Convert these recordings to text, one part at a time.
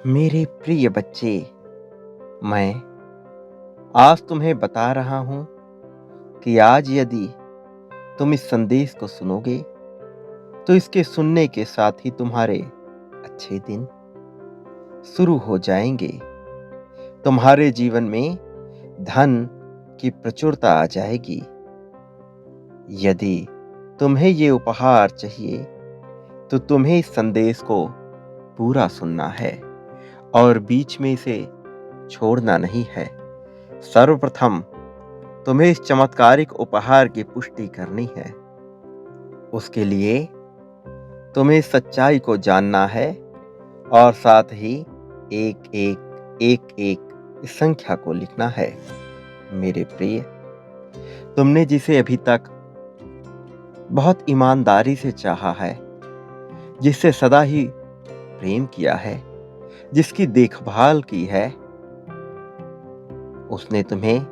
मेरे प्रिय बच्चे, मैं आज तुम्हें बता रहा हूं कि आज यदि तुम इस संदेश को सुनोगे तो इसके सुनने के साथ ही तुम्हारे अच्छे दिन शुरू हो जाएंगे। तुम्हारे जीवन में धन की प्रचुरता आ जाएगी। यदि तुम्हें ये उपहार चाहिए तो तुम्हें इस संदेश को पूरा सुनना है और बीच में इसे छोड़ना नहीं है। सर्वप्रथम तुम्हें इस चमत्कारिक उपहार की पुष्टि करनी है। उसके लिए तुम्हें सच्चाई को जानना है और साथ ही एक इस संख्या को लिखना है। मेरे प्रिय, तुमने जिसे अभी तक बहुत ईमानदारी से चाहा है, जिससे सदा ही प्रेम किया है, जिसकी देखभाल की है, उसने तुम्हें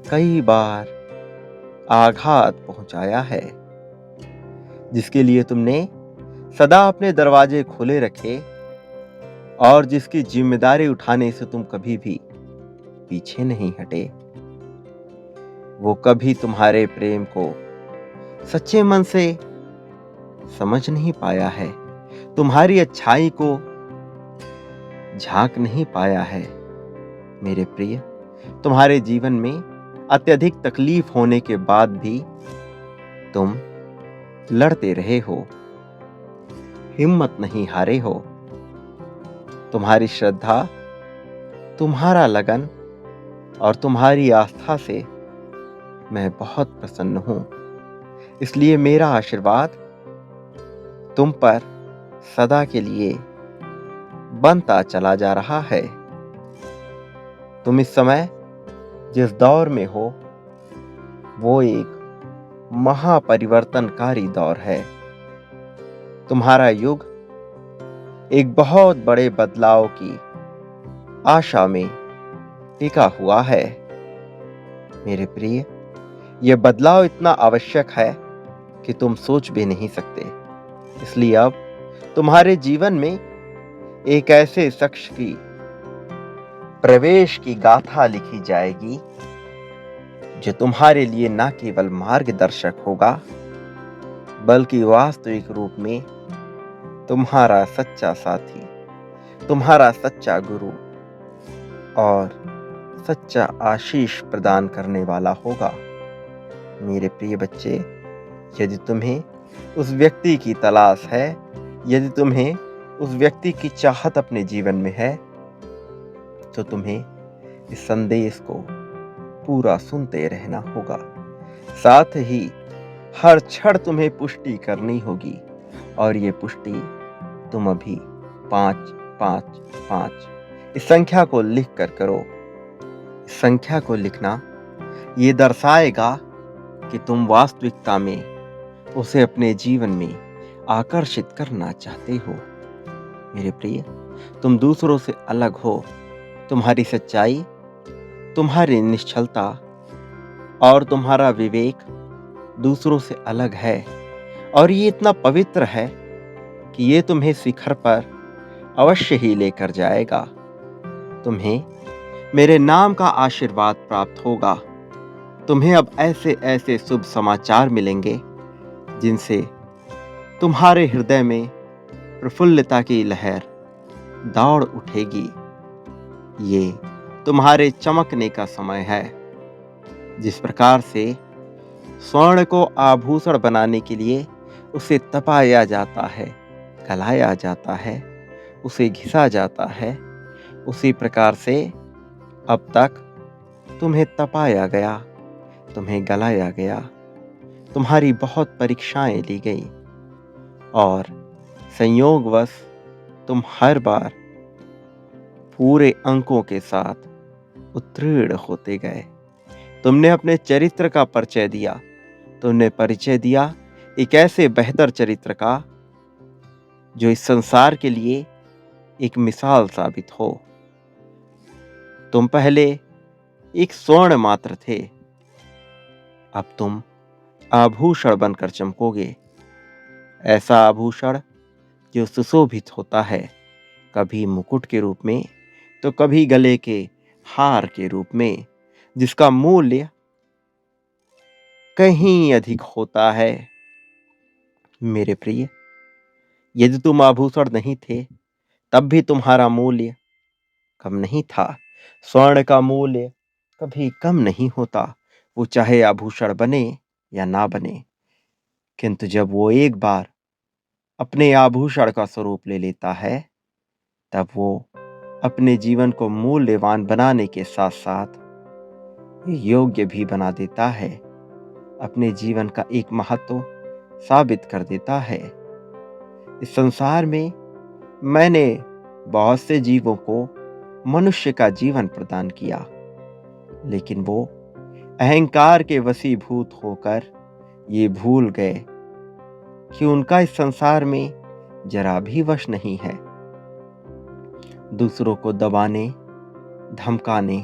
कई बार आघात पहुंचाया है। जिसके लिए तुमने सदा अपने दरवाजे खुले रखे और जिसकी जिम्मेदारी उठाने से तुम कभी भी पीछे नहीं हटे। वो कभी तुम्हारे प्रेम को सच्चे मन से समझ नहीं पाया है, तुम्हारी अच्छाई को झांक नहीं पाया है। मेरे प्रिय, तुम्हारे जीवन में अत्यधिक तकलीफ होने के बाद भी तुम लड़ते रहे हो, हिम्मत नहीं हारे हो। तुम्हारी श्रद्धा, तुम्हारा लगन और तुम्हारी आस्था से मैं बहुत प्रसन्न हूं। इसलिए मेरा आशीर्वाद तुम पर सदा के लिए बनता चला जा रहा है। तुम इस समय जिस दौर में हो वो एक महापरिवर्तनकारी दौर है। तुम्हारा युग एक बहुत बड़े बदलाव की आशा में टिका हुआ है। मेरे प्रिय, यह बदलाव इतना आवश्यक है कि तुम सोच भी नहीं सकते। इसलिए अब तुम्हारे जीवन में एक ऐसे शख्स की प्रवेश की गाथा लिखी जाएगी जो तुम्हारे लिए न केवल मार्गदर्शक होगा बल्कि वास्तविक रूप में तुम्हारा सच्चा साथी, तुम्हारा सच्चा गुरु और सच्चा आशीष प्रदान करने वाला होगा। मेरे प्रिय बच्चे, यदि तुम्हें उस व्यक्ति की तलाश है, यदि तुम्हें उस व्यक्ति की चाहत अपने जीवन में है, तो तुम्हें इस संदेश को पूरा सुनते रहना होगा। साथ ही हर क्षण तुम्हें पुष्टि करनी होगी और ये पुष्टि तुम अभी 555 इस संख्या को लिख कर करो। इस संख्या को लिखना ये दर्शाएगा कि तुम वास्तविकता में उसे अपने जीवन में आकर्षित करना चाहते हो। मेरे प्रिय, तुम दूसरों से अलग हो। तुम्हारी सच्चाई, तुम्हारी निश्चलता और तुम्हारा विवेक दूसरों से अलग है और ये इतना पवित्र है कि ये तुम्हें शिखर पर अवश्य ही लेकर जाएगा। तुम्हें मेरे नाम का आशीर्वाद प्राप्त होगा। तुम्हें अब ऐसे ऐसे शुभ समाचार मिलेंगे जिनसे तुम्हारे हृदय में प्रफुल्लता की लहर दौड़ उठेगी। ये तुम्हारे चमकने का समय है। जिस प्रकार से स्वर्ण को आभूषण बनाने के लिए उसे तपाया जाता है, गलाया जाता है, उसे घिसा जाता है, उसी प्रकार से अब तक तुम्हें तपाया गया, तुम्हें गलाया गया, तुम्हारी बहुत परीक्षाएं ली गई और संयोगवश तुम हर बार पूरे अंकों के साथ उत्तीर्ण होते गए। तुमने अपने चरित्र का परिचय दिया, तुमने परिचय दिया एक ऐसे बेहतर चरित्र का जो इस संसार के लिए एक मिसाल साबित हो। तुम पहले एक स्वर्ण मात्र थे, अब तुम आभूषण बनकर चमकोगे। ऐसा आभूषण जो सुशोभित होता है, कभी मुकुट के रूप में तो कभी गले के हार के रूप में, जिसका मूल्य कहीं अधिक होता है। मेरे प्रिय, यदि तुम आभूषण नहीं थे तब भी तुम्हारा मूल्य कम नहीं था। स्वर्ण का मूल्य कभी कम नहीं होता, वो चाहे आभूषण बने या ना बने। किंतु जब वो एक बार अपने आभूषण का स्वरूप ले लेता है, तब वो अपने जीवन को मूल्यवान बनाने के साथ साथ योग्य भी बना देता है, अपने जीवन का एक महत्व साबित कर देता है। इस संसार में मैंने बहुत से जीवों को मनुष्य का जीवन प्रदान किया, लेकिन वो अहंकार के वशीभूत होकर ये भूल गए कि उनका इस संसार में जरा भी वश नहीं है। दूसरों को दबाने, धमकाने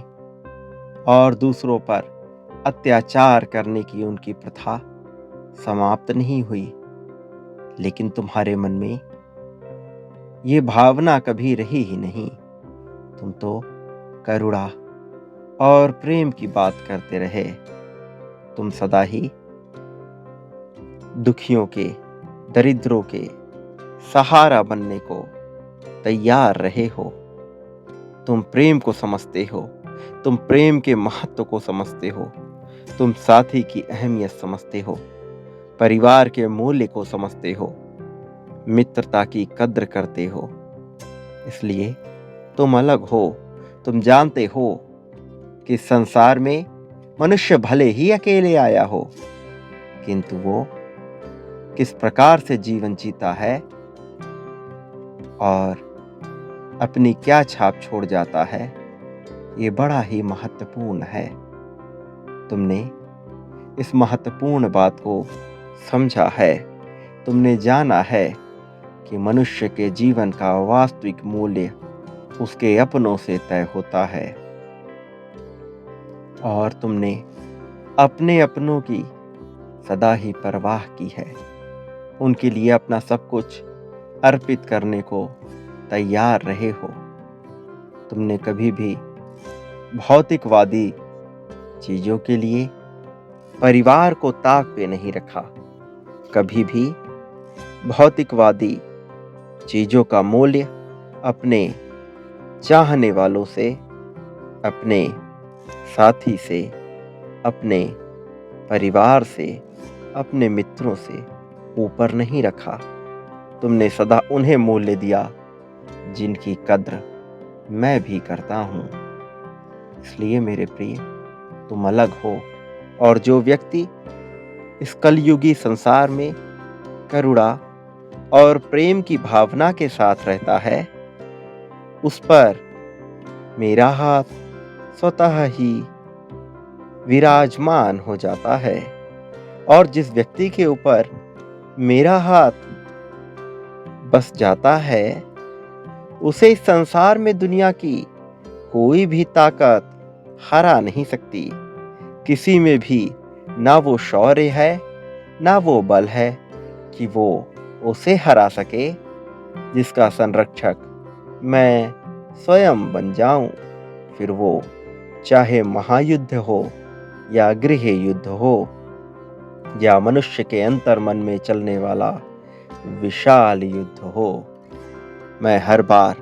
और दूसरों पर अत्याचार करने की उनकी प्रथा समाप्त नहीं हुई, लेकिन तुम्हारे मन में ये भावना कभी रही ही नहीं। तुम तो करुणा और प्रेम की बात करते रहे। तुम सदा ही दुखियों के, दरिद्रों के सहारा बनने को तैयार रहे हो। तुम प्रेम को समझते हो, तुम प्रेम के महत्व को समझते हो, तुम साथी की अहमियत समझते हो, परिवार के मूल्य को समझते हो, मित्रता की कद्र करते हो। इसलिए तुम अलग हो। तुम जानते हो कि संसार में मनुष्य भले ही अकेले आया हो, किंतु वो किस प्रकार से जीवन जीता है और अपनी क्या छाप छोड़ जाता है, ये बड़ा ही महत्वपूर्ण है। तुमने इस महत्वपूर्ण बात को समझा है। तुमने जाना है कि मनुष्य के जीवन का वास्तविक मूल्य उसके अपनों से तय होता है, और तुमने अपने अपनों की सदा ही परवाह की है। उनके लिए अपना सब कुछ अर्पित करने को तैयार रहे हो। तुमने कभी भी भौतिकवादी चीजों के लिए परिवार को ताक पे नहीं रखा। कभी भी भौतिकवादी चीजों का मूल्य अपने चाहने वालों से, अपने साथी से, अपने परिवार से, अपने मित्रों से ऊपर नहीं रखा। तुमने सदा उन्हें मूल्य दिया जिनकी कद्र मैं भी करता हूँ। इसलिए मेरे प्रिय, तुम अलग हो, और जो व्यक्ति इस कलयुगी संसार में करुणा और प्रेम की भावना के साथ रहता है, उस पर मेरा हाथ स्वतः ही विराजमान हो जाता है। और जिस व्यक्ति के ऊपर मेरा हाथ बस जाता है, उसे इस संसार में दुनिया की कोई भी ताकत हरा नहीं सकती। किसी में भी ना वो शौर्य है, ना वो बल है कि वो उसे हरा सके, जिसका संरक्षक मैं स्वयं बन जाऊं। फिर वो चाहे महायुद्ध हो या गृह युद्ध हो, या मनुष्य के अंतर मन में चलने वाला विशाल युद्ध हो, मैं हर बार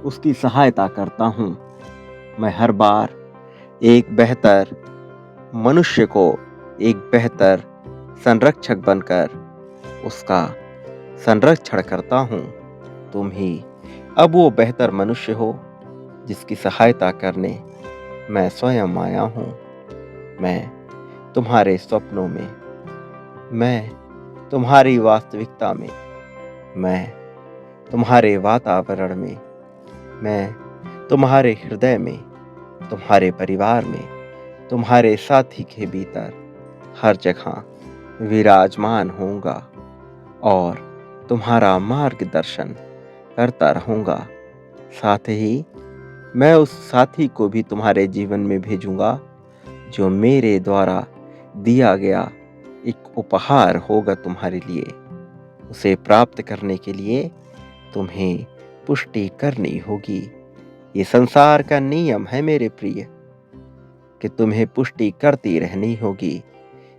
उसकी सहायता करता हूं। मैं हर बार एक बेहतर मनुष्य को, एक बेहतर संरक्षक बनकर उसका संरक्षण करता हूं। तुम ही अब वो बेहतर मनुष्य हो जिसकी सहायता करने मैं स्वयं आया हूं। मैं तुम्हारे स्वप्नों में, मैं तुम्हारी वास्तविकता में, मैं तुम्हारे वातावरण में, मैं तुम्हारे हृदय में, तुम्हारे परिवार में, तुम्हारे साथी के भीतर हर जगह विराजमान होऊंगा और तुम्हारा मार्गदर्शन करता रहूंगा। साथ ही मैं उस साथी को भी तुम्हारे जीवन में भेजूंगा जो मेरे द्वारा दिया गया एक उपहार होगा तुम्हारे लिए। उसे प्राप्त करने के लिए तुम्हें पुष्टि करनी होगी। ये संसार का नियम है मेरे प्रिय, कि तुम्हें पुष्टि करती रहनी होगी,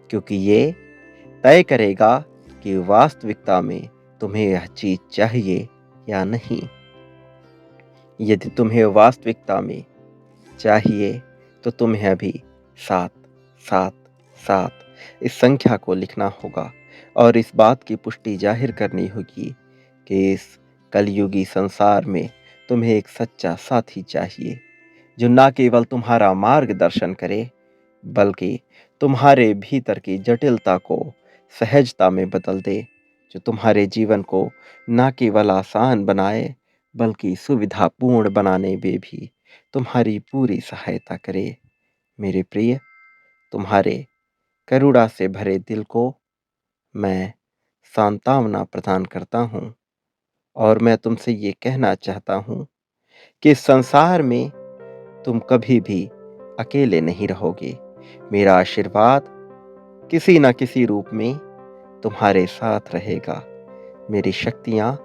क्योंकि ये तय करेगा कि वास्तविकता में तुम्हें यह चीज चाहिए या नहीं। यदि तुम्हें वास्तविकता में चाहिए तो तुम्हें अभी 7 7 7 इस संख्या को लिखना होगा और इस बात की पुष्टि जाहिर करनी होगी कि इस कलयुगी संसार में तुम्हें एक सच्चा साथी चाहिए, जो ना केवल तुम्हारा मार्गदर्शन करे, बल्कि तुम्हारे भीतर की जटिलता को सहजता में बदल दे, जो तुम्हारे जीवन को ना केवल आसान बनाए, बल्कि सुविधापूर्ण बनाने में भी तुम्हारी पूरी सहायता करे। मेरे प्रिय, तुम्हारे करुणा से भरे दिल को मैं सांत्वना प्रदान करता हूँ और मैं तुमसे ये कहना चाहता हूँ कि इस संसार में तुम कभी भी अकेले नहीं रहोगे। मेरा आशीर्वाद किसी न किसी रूप में तुम्हारे साथ रहेगा। मेरी शक्तियाँ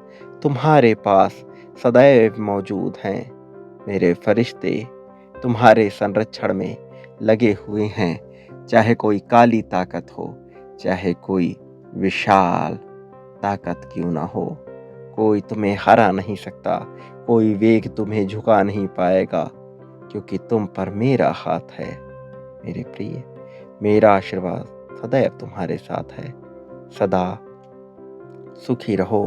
तुम्हारे पास सदैव मौजूद हैं। मेरे फरिश्ते तुम्हारे संरक्षण में लगे हुए हैं। चाहे कोई काली ताकत हो, चाहे कोई विशाल ताकत क्यों ना हो, कोई तुम्हें हरा नहीं सकता, कोई वेग तुम्हें झुका नहीं पाएगा, क्योंकि तुम पर मेरा हाथ है। मेरे प्रिय, मेरा आशीर्वाद सदैव तुम्हारे साथ है। सदा सुखी रहो।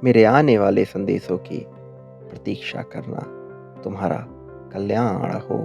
मेरे आने वाले संदेशों की प्रतीक्षा करना। तुम्हारा कल्याण हो।